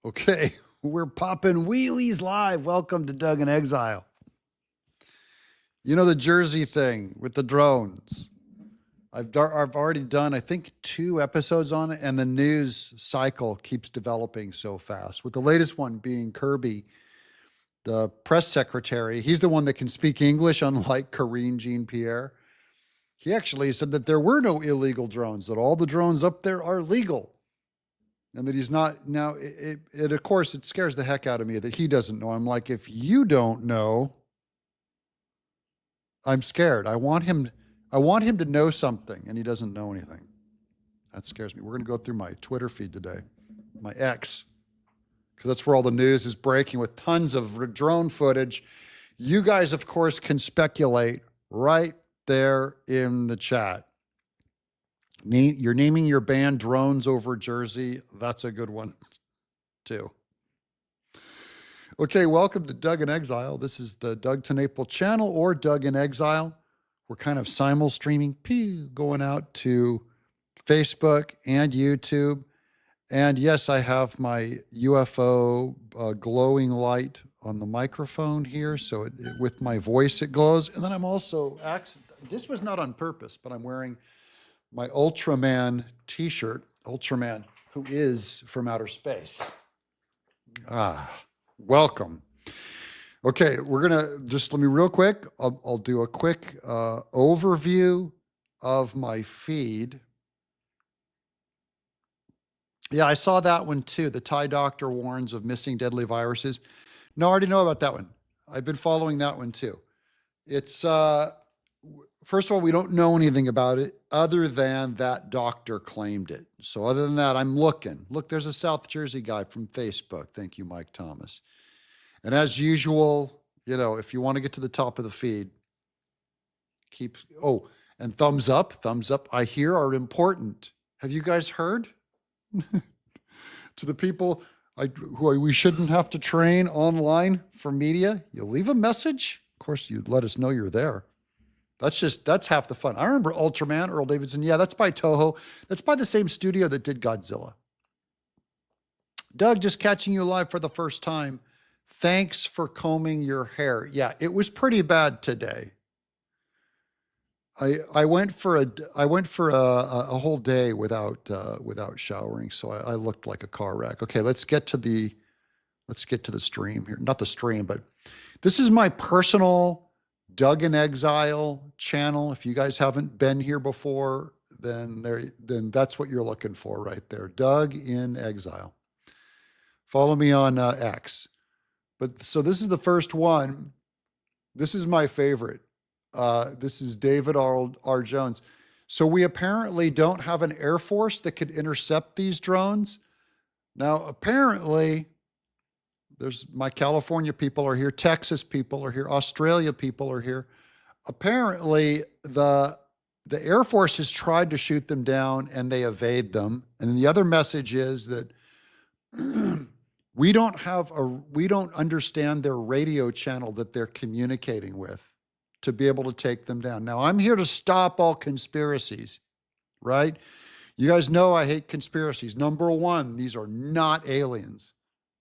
Okay, we're popping wheelies live. Welcome to Doug in Exile. You know the Jersey thing with the drones. I've already done, I think, 2 episodes on it, and the news cycle keeps developing so fast. With the latest one being Kirby, the press secretary. He's the one that can speak English, unlike Karine Jean-Pierre. He actually said that there were no illegal drones, that all the drones up there are legal. And that he's not now. Of course, it scares the heck out of me that he doesn't know. I'm like, if you don't know, I'm scared. I want him to know something, and he doesn't know anything. That scares me. We're going to go through my Twitter feed today, my X, because that's where all the news is breaking with tons of drone footage. You guys, of course, can speculate right there in the chat. You're naming your band Drones Over Jersey. That's a good one, too. Okay, welcome to Doug in Exile. This is the Doug TenNapel channel or Doug in Exile. We're kind of simul-streaming, going out to Facebook and YouTube. And yes, I have my UFO glowing light on the microphone here. So with my voice, it glows. And then I'm also, this was not on purpose, but I'm wearing my Ultraman t-shirt, Ultraman, who is from outer space. Welcome. Okay, we're gonna just let me real quick. I'll do a quick overview of my feed. Yeah, I saw that one too. The Thai doctor warns of missing deadly viruses. No, I already know about that one. I've been following that one too. It's first of all, we don't know anything about it other than that doctor claimed it. So other than that, I'm looking. Look, there's a South Jersey guy from Facebook. Thank you, Mike Thomas. And as usual, you know, if you want to get to the top of the feed, and thumbs up, I hear are important. Have you guys heard? To the people who we shouldn't have to train online for media, you leave a message. Of course, you'd let us know you're there. That's half the fun. I remember Ultraman, Earl Davidson. Yeah, that's by Toho. That's by the same studio that did Godzilla. Doug, just catching you live for the first time. Thanks for combing your hair. Yeah, it was pretty bad today. I went for a whole day without showering, so I looked like a car wreck. Okay, let's get to the stream here. Not the stream, but this is my personal Doug in Exile channel. If you guys haven't been here before, then that's what you're looking for right there. Doug in Exile. Follow me on X. But so this is the first one. This is my favorite. This is David R. Jones. So we apparently don't have an Air Force that could intercept these drones. Now, apparently, my California people are here, Texas people are here, Australia people are here. Apparently, the Air Force has tried to shoot them down and they evade them. And then the other message is that we don't understand their radio channel that they're communicating with to be able to take them down. Now, I'm here to stop all conspiracies, right? You guys know I hate conspiracies. Number one, these are not aliens.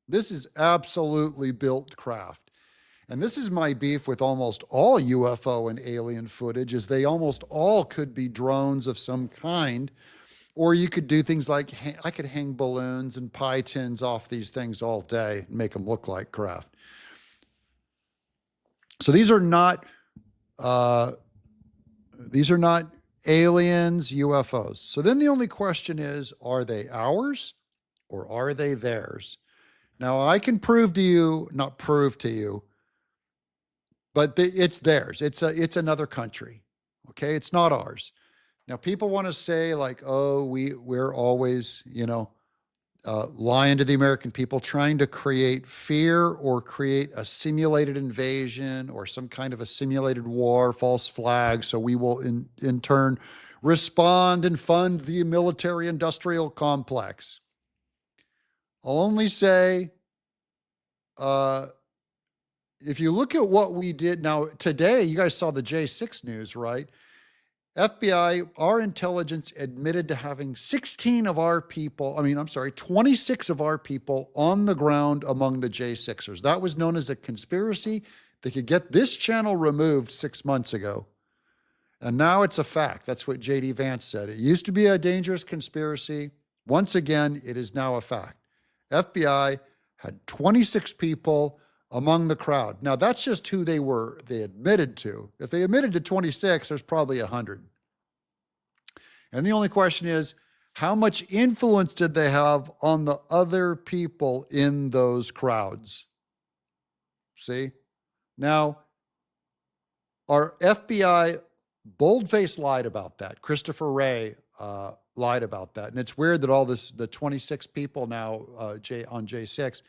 This is absolutely built craft. And this is my beef with almost all UFO and alien footage, is they almost all could be drones of some kind. Or you could do things like, I could hang balloons and pie tins off these things all day and make them look like craft. So these are not aliens, UFOs. So then the only question is, are they ours or are they theirs? Now I can not prove to you, but it's theirs. It's another country. Okay. It's not ours. Now, people want to say like, oh, we're always, lying to the American people, trying to create fear or create a simulated invasion or some kind of a simulated war, false flag. So we will in turn respond and fund the military industrial complex. I'll only say, if you look at what we did now today, you guys saw the J6 news, right? FBI, our intelligence admitted to having 16 of our people, 26 of our people on the ground among the J6ers. That was known as a conspiracy. They could get this channel removed 6 months ago. And now it's a fact. That's what J.D. Vance said. It used to be a dangerous conspiracy. Once again, it is now a fact. FBI had 26 people among the crowd. Now, that's just who they admitted to. If they admitted to 26, there's probably 100. And the only question is, how much influence did they have on the other people in those crowds? See? Now, our FBI boldface lied about that. Christopher Wray lied about that. And it's weird that the 26 people now on J6,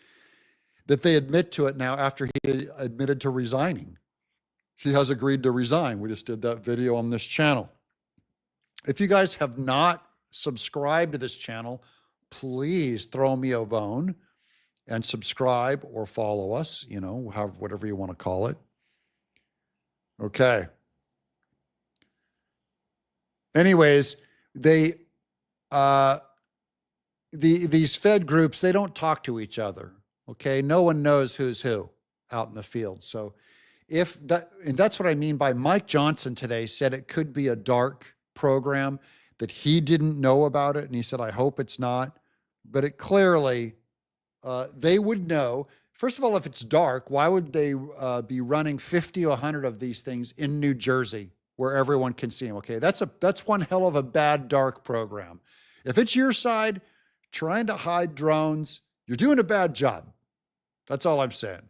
that they admit to it now after he admitted to resigning. He has agreed to resign. We just did that video on this channel. If you guys have not subscribed to this channel, please throw me a bone and subscribe or follow us, whatever you want to call it. Okay. Anyways, these Fed groups, they don't talk to each other. Okay. No one knows who's who out in the field. So and that's what I mean by Mike Johnson today said it could be a dark program, that he didn't know about it. And he said, I hope it's not, but it clearly, they would know. First of all, if it's dark, why would they be running 50 or 100 of these things in New Jersey where everyone can see them? Okay, that's one hell of a bad dark program. If it's your side trying to hide drones, you're doing a bad job. That's all I'm saying.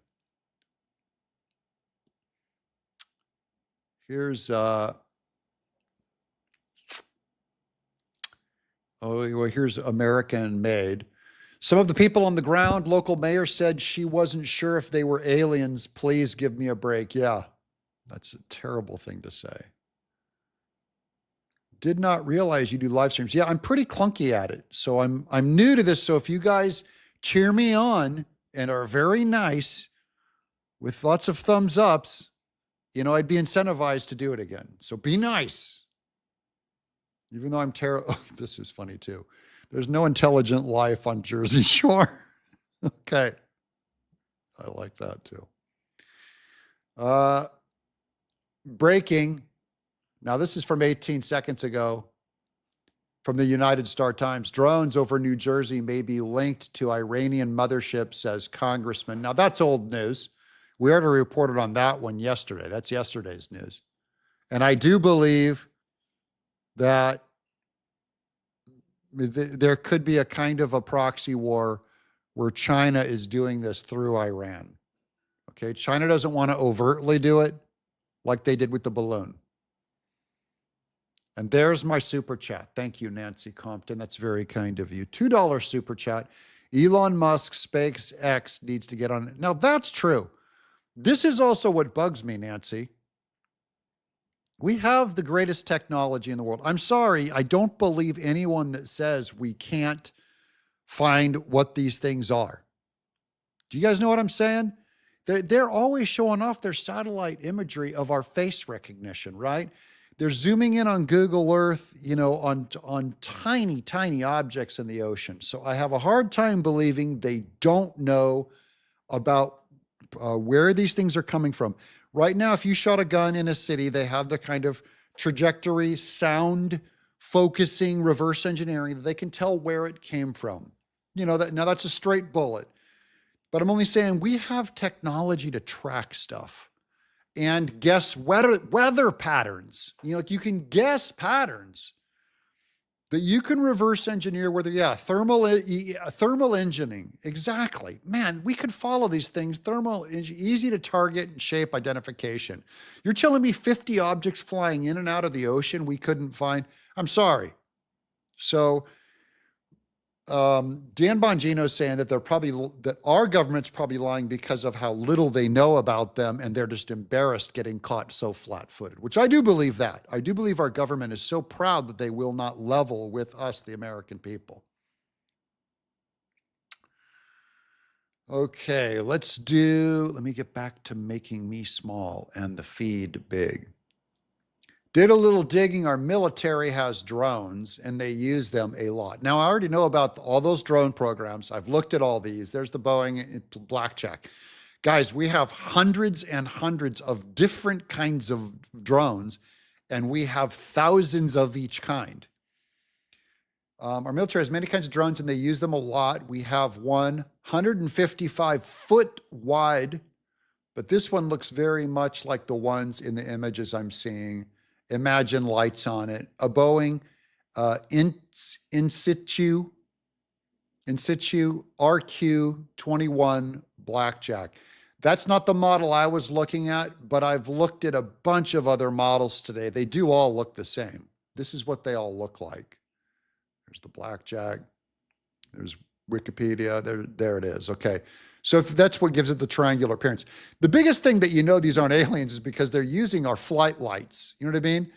Here's here's American Made. Some of the people on the ground, local mayor said she wasn't sure if they were aliens. Please give me a break. Yeah, that's a terrible thing to say. Did not realize you do live streams. Yeah, I'm pretty clunky at it. So I'm new to this. So if you guys cheer me on and are very nice with lots of thumbs ups, I'd be incentivized to do it again. So be nice. Even though I'm terrible. This is funny too. There's no intelligent life on Jersey Shore. Okay. I like that too. Breaking. Now this is from 18 seconds ago from the United Star Times. Drones over New Jersey may be linked to Iranian mothership, says congressman. Now that's old news. We already reported on that one yesterday. That's yesterday's news. And I do believe that there could be a kind of a proxy war where China is doing this through Iran. Okay, China doesn't want to overtly do it like they did with the balloon. And there's my super chat. Thank you, Nancy Compton. That's very kind of you. $2 super chat. Elon Musk, SpaceX needs to get on it. Now, that's true. This is also what bugs me, Nancy. We have the greatest technology in the world. I'm sorry, I don't believe anyone that says we can't find what these things are. Do you guys know what I'm saying? They're always showing off their satellite imagery of our face recognition, right? They're zooming in on Google Earth, on tiny, tiny objects in the ocean. So I have a hard time believing they don't know about where these things are coming from. Right now, if you shot a gun in a city, they have the kind of trajectory, sound, focusing, reverse engineering that they can tell where it came from. Now that's a straight bullet. But I'm only saying we have technology to track stuff and guess weather patterns. You can guess patterns that you can reverse engineer thermal engineering. Exactly. Man, we could follow these things. Easy to target and shape identification. You're telling me 50 objects flying in and out of the ocean we couldn't find? I'm sorry. So Dan Bongino is saying that that our government's probably lying because of how little they know about them, and they're just embarrassed getting caught so flat-footed, which I do believe that. I do believe our government is so proud that they will not level with us, the American people. Okay, let me get back to making me small and the feed big. Did a little digging. Our military has drones and they use them a lot. Now, I already know about all those drone programs. I've looked at all these. There's the Boeing Blackjack. Guys, we have hundreds and hundreds of different kinds of drones, and we have thousands of each kind. Our military has many kinds of drones and they use them a lot. We have one 155-foot wide, but this one looks very much like the ones in the images I'm seeing. Imagine lights on it. A Boeing in situ RQ-21 Blackjack. That's not the model I was looking at, but I've looked at a bunch of other models today. They do all look the same. This is what they all look like. There's the Blackjack. There's Wikipedia. There it is. Okay. So if that's what gives it the triangular appearance. The biggest thing that you know these aren't aliens is because they're using our flight lights. You know what I mean?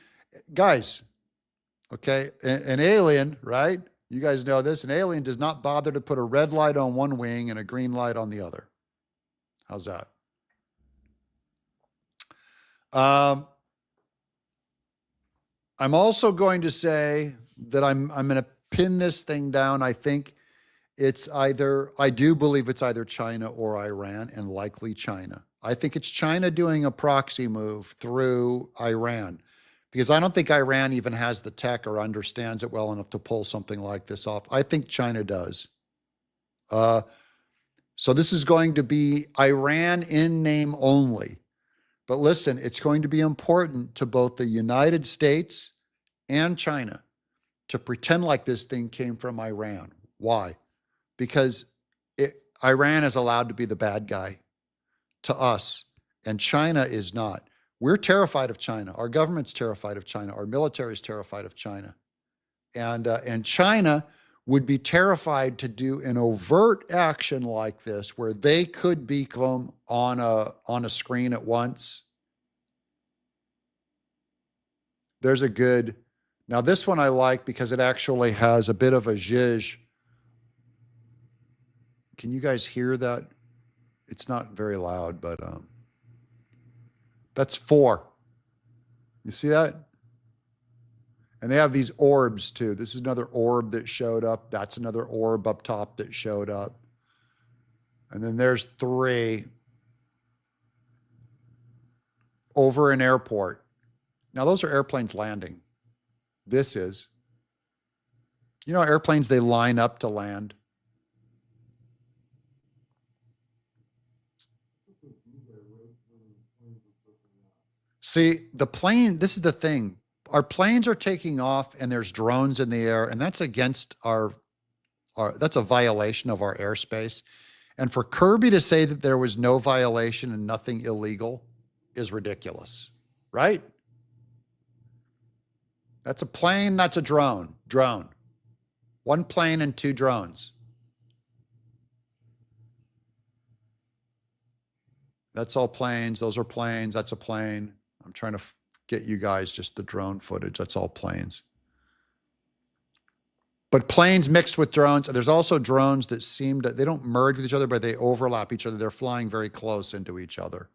Guys, okay, an alien, right? You guys know this. An alien does not bother to put a red light on one wing and a green light on the other. How's that? I'm also going to say that I'm going to pin this thing down. I think it's either, I do believe it's either China or Iran, and likely China. I think it's China doing a proxy move through Iran, because I don't think Iran even has the tech or understands it well enough to pull something like this off. I think China does. So this is going to be Iran in name only. But listen, it's going to be important to both the United States and China to pretend like this thing came from Iran. Why? Because Iran is allowed to be the bad guy to us, and China is not. We're terrified of China. Our government's terrified of China. Our military is terrified of China. And China would be terrified to do an overt action like this, where they could become on a screen at once. There's a good, now this one I like because it actually has a bit of a zhizh. Can you guys hear that? It's not very loud, but that's 4. You see that? And they have these orbs too. This is another orb that showed up. That's another orb up top that showed up. And then there's 3 over an airport. Now those are airplanes landing. This is. You know, airplanes, they line up to land. See, the plane, this is the thing. Our planes are taking off and there's drones in the air, and that's against that's a violation of our airspace. And for Kirby to say that there was no violation and nothing illegal is ridiculous, right? That's a plane, that's a drone. Drone. 1 plane and 2 drones. That's all planes. Those are planes. That's a plane. I'm trying to get you guys just the drone footage. That's all planes. But planes mixed with drones. There's also drones that seem to, they don't merge with each other, but they overlap each other. They're flying very close into each other.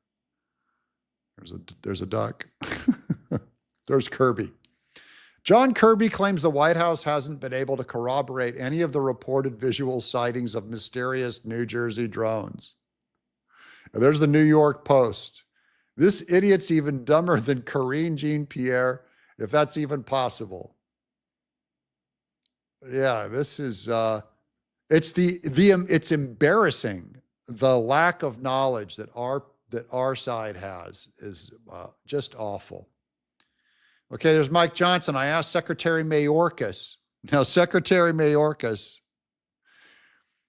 There's a duck. There's Kirby. John Kirby claims the White House hasn't been able to corroborate any of the reported visual sightings of mysterious New Jersey drones. And there's the New York Post. This idiot's even dumber than Karine Jean-Pierre, if that's even possible. Yeah, this is, it's embarrassing. The lack of knowledge that our side has is just awful. Okay, there's Mike Johnson. I asked Secretary Mayorkas. Now, Secretary Mayorkas,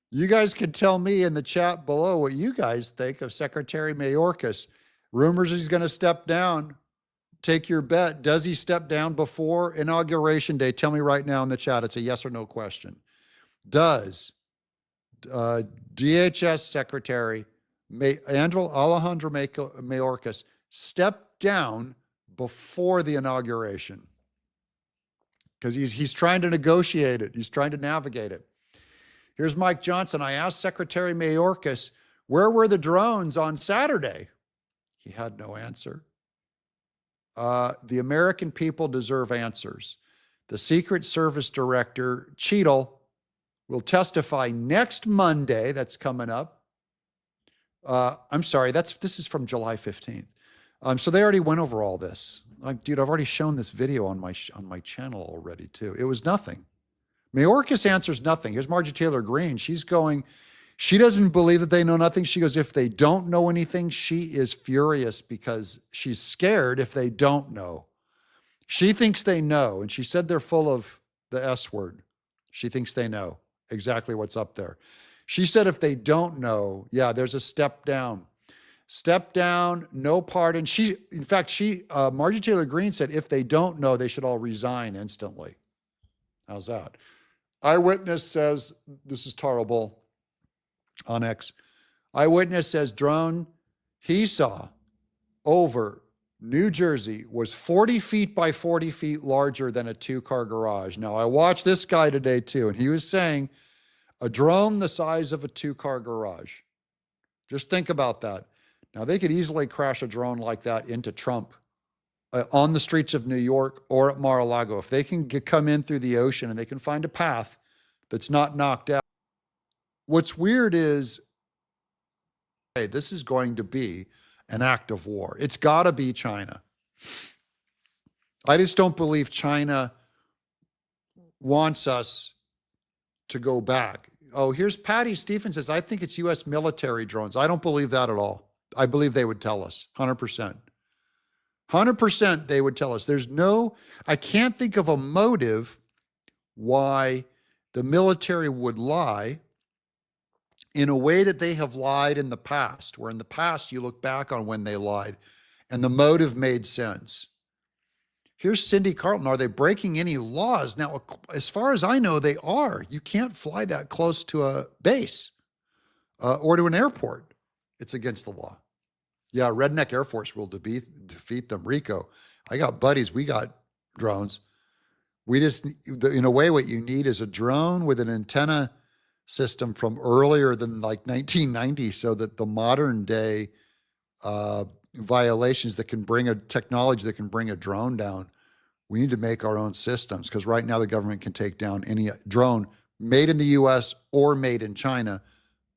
you guys can tell me in the chat below what you guys think of Secretary Mayorkas. Rumors he's going to step down. Take your bet. Does he step down before Inauguration Day? Tell me right now in the chat. It's a yes or no question. Does DHS Secretary Alejandro Mayorkas step down before the inauguration? Because he's trying to negotiate it. He's trying to navigate it. Here's Mike Johnson. I asked Secretary Mayorkas, where were the drones on Saturday? He had no answer. The American people deserve answers. The Secret Service Director, Cheadle, will testify next Monday. That's coming up. I'm sorry, this is from July 15th. So they already went over all this. Like, dude, I've already shown this video on my channel already too. It was nothing. Mayorkas answers nothing. Here's Marjorie Taylor Greene. She doesn't believe that they know nothing. She goes, if they don't know anything, she is furious because she's scared if they don't know. She thinks they know, and she said they're full of the S word. She thinks they know exactly what's up there. She said if they don't know, yeah, there's a step down. Step down, no pardon. In fact, Marjorie Taylor Greene said if they don't know, they should all resign instantly. How's that? Eyewitness says, this is terrible on X. Eyewitness says drone he saw over New Jersey was 40 feet by 40 feet larger than a 2-car garage. Now, I watched this guy today too, and he was saying a drone the size of a 2-car garage. Just think about that. Now, they could easily crash a drone like that into Trump on the streets of New York or at Mar-a-Lago. If they can come in through the ocean and they can find a path that's not knocked out. What's weird is, hey, this is going to be an act of war. It's got to be China. I just don't believe China wants us to go back. Oh, here's Patty Stephen says, I think it's U.S. military drones. I don't believe that at all. I believe they would tell us, 100%. 100% they would tell us. I can't think of a motive why the military would lie in a way that they have lied in the past, where in the past you look back on when they lied and the motive made sense. Here's Cindy Carlton. Are they breaking any laws? Now, as far as I know, they are. You can't fly that close to a base or to an airport. It's against the law. Yeah, Redneck Air Force will defeat them. Rico, I got buddies. We got drones. In a way, what you need is a drone with an antenna system from earlier than like 1990, so that the modern day violations that can bring a technology that can bring a drone down, we need to make our own systems, because right now the government can take down any drone made in the US or made in China,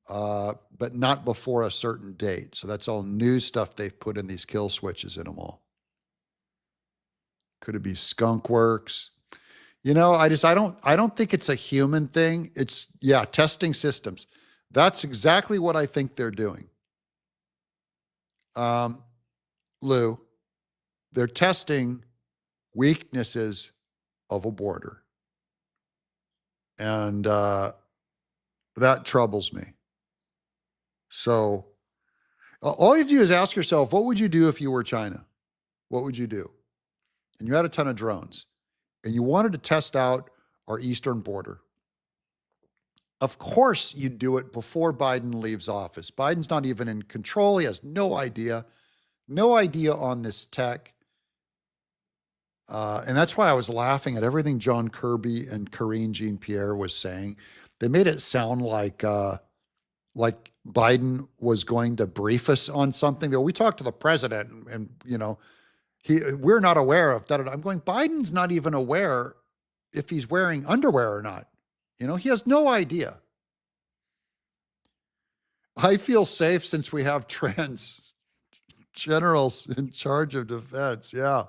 but not before a certain date. So that's all new stuff they've put in these kill switches in them all. Could it be skunk works? I don't think it's a human thing. It's, testing systems. That's exactly what I think they're doing. Lou, they're testing weaknesses of a border. And that troubles me. So all you have to do is ask yourself, what would you do if you were China? What would you do? And you had a ton of drones, and you wanted to test out our eastern border. Of course, you'd do it before Biden leaves office. Biden's not even in control. He has no idea on this tech. And that's why I was laughing at everything John Kirby and Karine Jean-Pierre was saying. They made it sound like Biden was going to brief us on something. We talked to the president, and we're not aware of that. I'm going, Biden's not even aware if he's wearing underwear or not. He has no idea. I feel safe since we have trans generals in charge of defense. Yeah.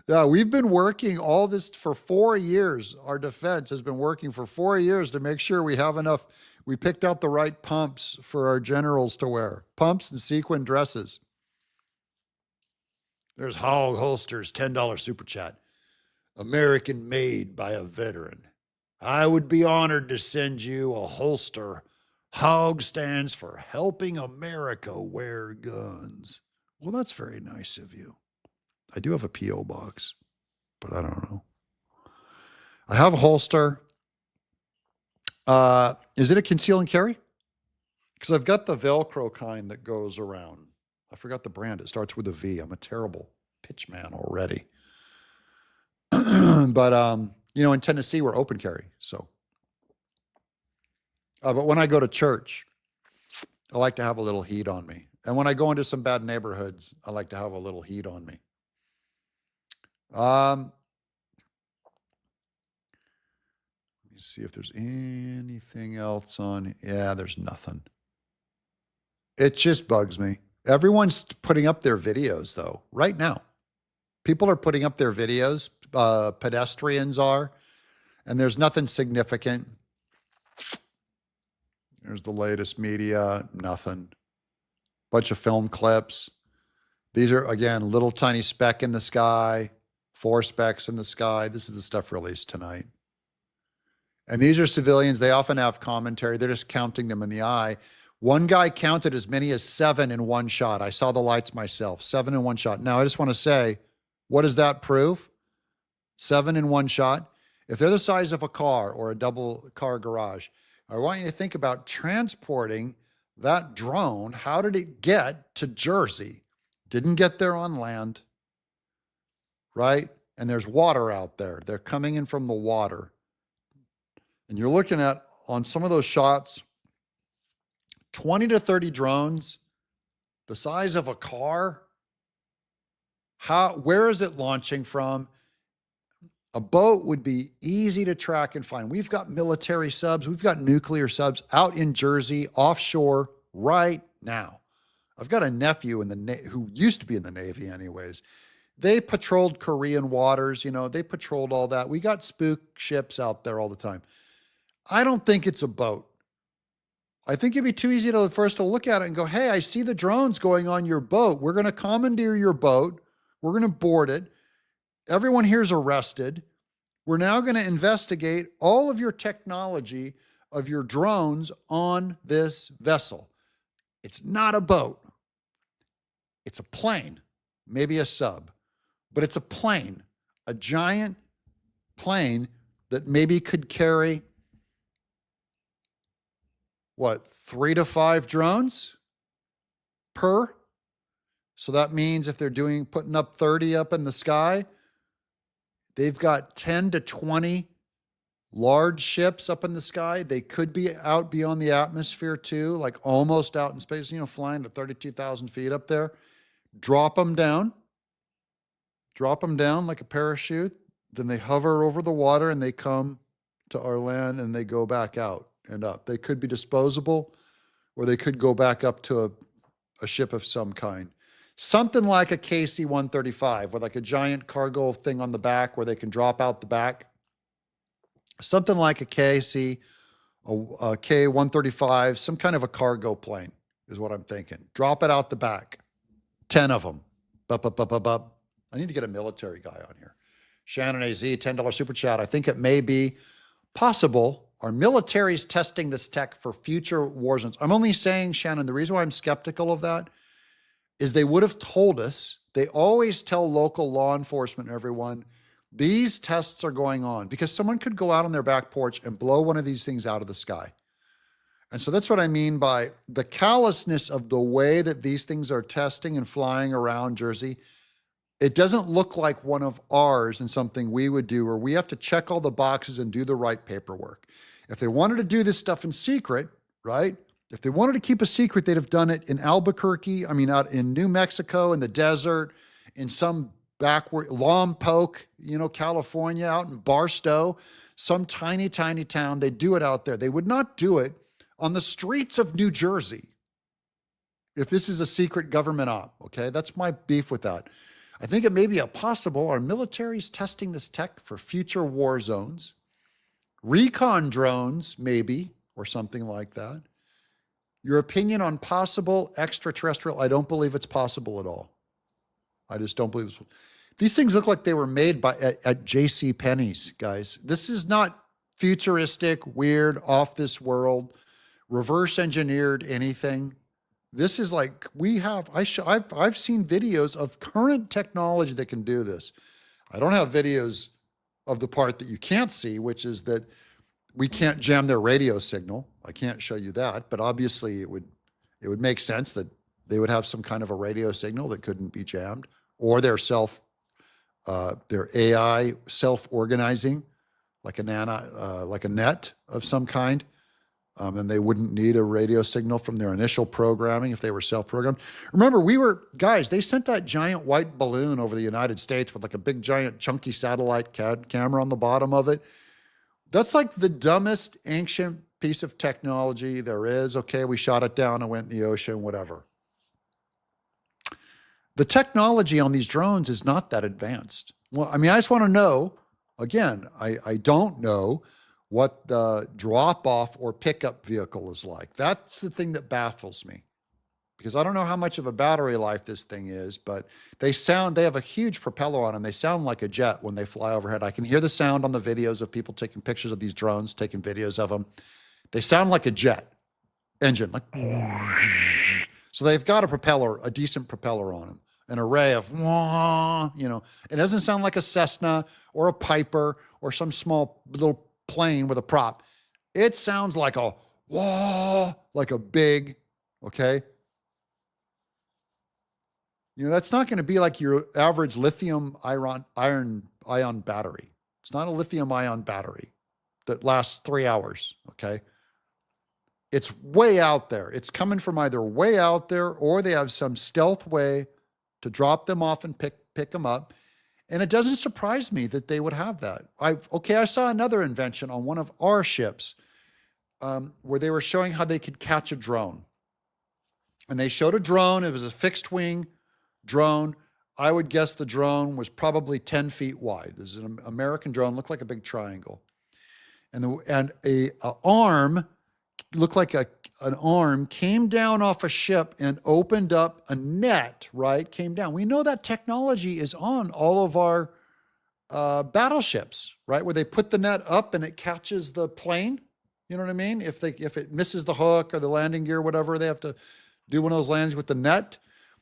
Yeah, we've been working all this for 4 years. Our defense has been working for 4 years to make sure we have enough. We picked out the right pumps for our generals to wear. Pumps and sequin dresses. There's Hog Holsters, $10 super chat. American made by a veteran. I would be honored to send you a holster. Hog stands for Helping America Wear Guns. Well, that's very nice of you. I do have a P.O. box, but I don't know. I have a holster. Is it a conceal and carry? Because I've got the Velcro kind that goes around. I forgot the brand. It starts with a V. I'm a terrible pitchman already. But, in Tennessee, we're open carry. So, but when I go to church, I like to have a little heat on me. And when I go into some bad neighborhoods, I like to have a little heat on me. Um, let me see if there's anything else on. Yeah, there's nothing. It just bugs me. Everyone's putting up their videos though, right now. People are putting up their videos. Pedestrians are, and there's nothing significant. There's the latest media, nothing. Bunch of film clips. These are, again, little tiny speck in the sky, 4 specks in the sky. This is the stuff released tonight. And these are civilians. They often have commentary. They're just counting them in the eye. One guy counted as many as 7 in one shot. I saw the lights myself, 7 in one shot. Now, I just want to say, what does that prove? 7 in one shot. If they're the size of a car or a double car garage, I want you to think about transporting that drone. How did it get to Jersey? Didn't get there on land, right? And there's water out there. They're coming in from the water. And you're looking at, on some of those shots, 20 to 30 drones, the size of a car. Where is it launching from? A boat would be easy to track and find. We've got military subs, we've got nuclear subs out in Jersey, offshore, right now. I've got a nephew who used to be in the Navy anyways. They patrolled Korean waters, they patrolled all that. We got spook ships out there all the time. I don't think it's a boat. I think it'd be too easy for us to look at it and go, hey, I see the drones going on your boat. We're going to commandeer your boat. We're going to board it. Everyone here's arrested. We're now going to investigate all of your technology of your drones on this vessel. It's not a boat. It's a plane, maybe a sub, but it's a plane, a giant plane that maybe could carry, 3 to 5 drones per? So that means if they're putting up 30 up in the sky, they've got 10 to 20 large ships up in the sky. They could be out beyond the atmosphere too, like almost out in space, flying to 32,000 feet up there. Drop them down like a parachute. Then they hover over the water and they come to our land and they go back out and up. They could be disposable, or they could go back up to a ship of some kind. Something like a KC-135 with like a giant cargo thing on the back where they can drop out the back. Something like a K-135, some kind of a cargo plane is what I'm thinking. Drop it out the back. 10 of them. I need to get a military guy on here. Shannon AZ, $10 super chat. I think it may be possible our military's testing this tech for future war zones. I'm only saying, Shannon, the reason why I'm skeptical of that is they would have told us. They always tell local law enforcement and everyone, these tests are going on, because someone could go out on their back porch and blow one of these things out of the sky. And so that's what I mean by the callousness of the way that these things are testing and flying around Jersey. It doesn't look like one of ours and something we would do, where we have to check all the boxes and do the right paperwork. If they wanted to do this stuff in secret, right? If they wanted to keep a secret, they'd have done it in Albuquerque, out in New Mexico, in the desert, in some backward, Lompoc, California, out in Barstow, some tiny, tiny town. They do it out there. They would not do it on the streets of New Jersey if this is a secret government op, okay? That's my beef with that. I think it may be possible our military's testing this tech for future war zones, recon drones maybe, or something like that. Your opinion on possible extraterrestrial? I don't believe it's possible at all. I just don't believe it's. These things look like they were made at J.C. Penney's, guys. This is not futuristic, weird, off this world, reverse engineered anything. This is like I've seen videos of current technology that can do this. I don't have videos of the part that you can't see, which is that we can't jam their radio signal. I can't show you that, but obviously it would make sense that they would have some kind of a radio signal that couldn't be jammed, or their AI self-organizing, like a net of some kind. And they wouldn't need a radio signal from their initial programming if they were self-programmed. Remember, they sent that giant white balloon over the United States with like a big, giant, chunky satellite camera on the bottom of it. That's like the dumbest ancient piece of technology there is. Okay, we shot it down and went in the ocean, whatever. The technology on these drones is not that advanced. Well, I mean, I just want to know, again, I don't know what the drop-off or pickup vehicle is like. That's the thing that baffles me, because I don't know how much of a battery life this thing is, but they have a huge propeller on them. They sound like a jet when they fly overhead. I can hear the sound on the videos of people taking pictures of these drones, taking videos of them. They sound like a jet engine, like. So they've got a decent propeller on them, an array of, it doesn't sound like a Cessna or a Piper or some small little plane with a prop. It sounds like a like a big, okay? That's not going to be like your average lithium ion battery. It's not a lithium ion battery that lasts 3 hours, okay? It's way out there. It's coming from either way out there, or they have some stealth way to drop them off and pick them up. And it doesn't surprise me that they would have that. I saw another invention on one of our ships where they were showing how they could catch a drone. And they showed a drone. It was a fixed wing drone. I would guess the drone was probably 10 feet wide. This is an American drone, looked like a big triangle. And a arm, looked like an arm, came down off a ship and opened up a net, right? Came down. We know that technology is on all of our battleships, right? Where they put the net up and it catches the plane. You know what I mean? If it misses the hook or the landing gear, whatever, they have to do one of those landings with the net.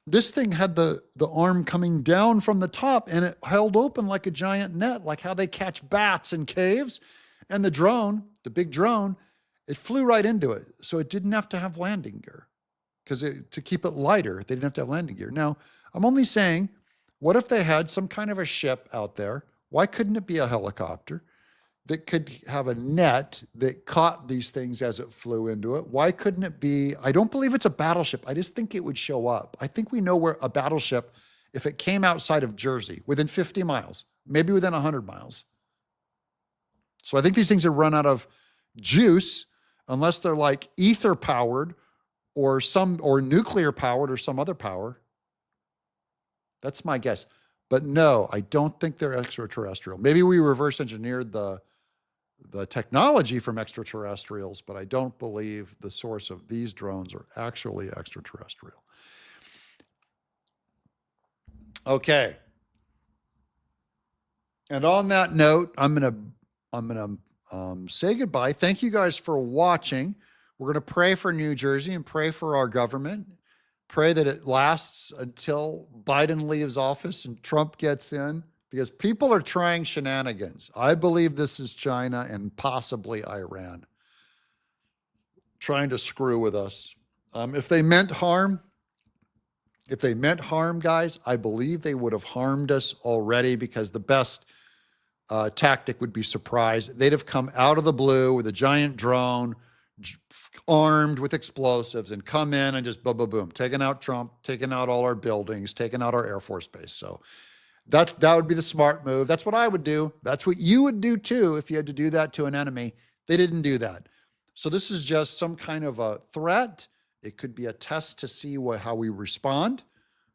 This thing had the arm coming down from the top, and it held open like a giant net, like how they catch bats in caves. And the big drone, it flew right into it. So it didn't have to have landing gear, because to keep it lighter, they didn't have to have landing gear. Now, I'm only saying, what if they had some kind of a ship out there? Why couldn't it be a helicopter that could have a net that caught these things as it flew into it? Why couldn't it be? I don't believe it's a battleship. I just think it would show up. I think we know where a battleship, if it came outside of Jersey, within 50 miles, maybe within 100 miles. So I think these things are run out of juice, unless they're like ether powered or nuclear powered or some other power. That's my guess. But no, I don't think they're extraterrestrial. Maybe we reverse engineered the technology from extraterrestrials, but I don't believe the source of these drones are actually extraterrestrial. Okay. And on that note, I'm gonna say goodbye. Thank you guys for watching. We're gonna pray for New Jersey and pray for our government. Pray that it lasts until Biden leaves office and Trump gets in, because people are trying shenanigans. I believe this is China and possibly Iran trying to screw with us. If they meant harm, guys, I believe they would have harmed us already, because the best tactic would be surprise. They'd have come out of the blue with a giant drone, armed with explosives, and come in and just boom, boom, boom, taking out Trump, taking out all our buildings, taking out our Air Force Base. So that would be the smart move. That's what I would do. That's what you would do too if you had to do that to an enemy. They didn't do that. So this is just some kind of a threat. It could be a test to see how we respond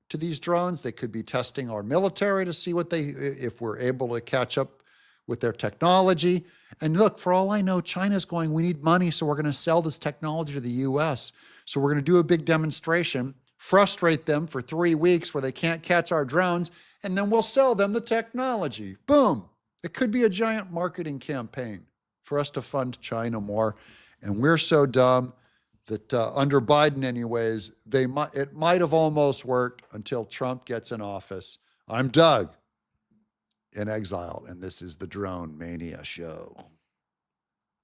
to these drones. They could be testing our military to see if we're able to catch up with their technology. And look, for all I know, China's going, we need money, so we're going to sell this technology to the US. So we're going to do a big demonstration, frustrate them for 3 weeks where they can't catch our drones, and then we'll sell them the technology. Boom. It could be a giant marketing campaign for us to fund China more. And we're so dumb that under Biden anyways, it might have almost worked until Trump gets in office. I'm Doug in Exile, and this is the Drone Mania Show.